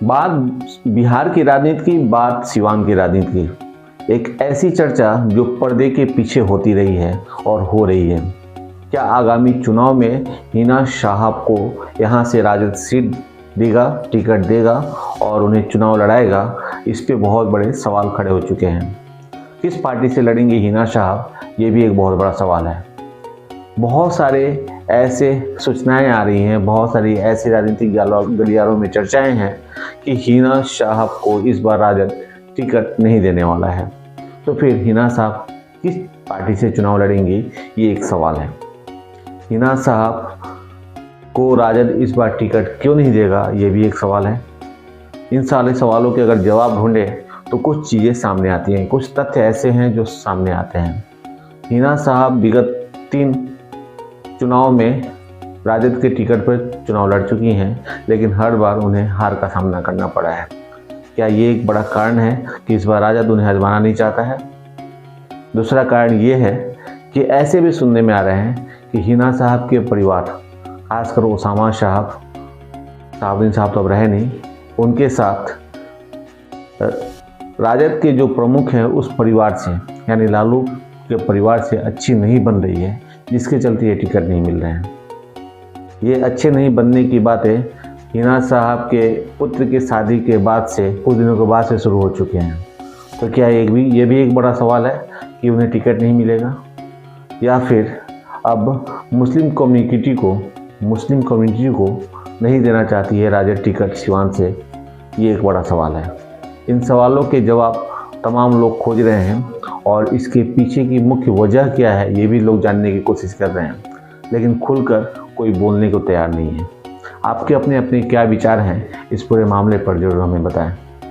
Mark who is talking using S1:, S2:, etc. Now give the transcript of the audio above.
S1: बात बिहार की राजनीति की, बात सिवान की राजनीति की। एक ऐसी चर्चा जो पर्दे के पीछे होती रही है और हो रही है। क्या आगामी चुनाव में हिना साहब को यहाँ से राजद सीट देगा, टिकट देगा और उन्हें चुनाव लड़ाएगा? इस पे बहुत बड़े सवाल खड़े हो चुके हैं। किस पार्टी से लड़ेंगे हिना साहब, ये भी एक बहुत बड़ा सवाल है। बहुत सारे ऐसे सूचनाएं आ रही हैं, बहुत सारी ऐसी राजनीतिक गलियारों में चर्चाएं हैं कि हिना साहब को इस बार राजद टिकट नहीं देने वाला है। तो फिर हिना साहब किस पार्टी से चुनाव लड़ेंगे, ये एक सवाल है। हिना साहब को राजद इस बार टिकट क्यों नहीं देगा, ये भी एक सवाल है। इन सारे सवालों के अगर जवाब ढूंढे तो कुछ चीज़ें सामने आती हैं, कुछ तथ्य ऐसे हैं जो सामने आते हैं। हिना साहब विगत 3 चुनाव में राजद के टिकट पर चुनाव लड़ चुकी हैं, लेकिन हर बार उन्हें हार का सामना करना पड़ा है। क्या ये एक बड़ा कारण है कि इस बार राजद उन्हें आजमाना नहीं चाहता है? दूसरा कारण ये है कि ऐसे भी सुनने में आ रहे हैं कि हिना साहब के परिवार, खासकर ओसामा साहब, साहब तो अब रहे नहीं, उनके साथ राजद के जो प्रमुख हैं उस परिवार से, यानी लालू के परिवार से अच्छी नहीं बन रही है, जिसके चलते ये टिकट नहीं मिल रहे हैं। ये अच्छे नहीं बनने की बातें हिना साहब के पुत्र की शादी के बाद से, कुछ दिनों के बाद से शुरू हो चुके हैं। तो क्या ये भी एक बड़ा सवाल है कि उन्हें टिकट नहीं मिलेगा, या फिर अब मुस्लिम कम्युनिटी को नहीं देना चाहती है राजद टिकट सिवान से? ये एक बड़ा सवाल है। इन सवालों के जवाब तमाम लोग खोज रहे हैं और इसके पीछे की मुख्य वजह क्या है, ये भी लोग जानने की कोशिश कर रहे हैं, लेकिन खुलकर कोई बोलने को तैयार नहीं है। आपके अपने अपने क्या विचार हैं इस पूरे मामले पर, जरूर हमें बताएं।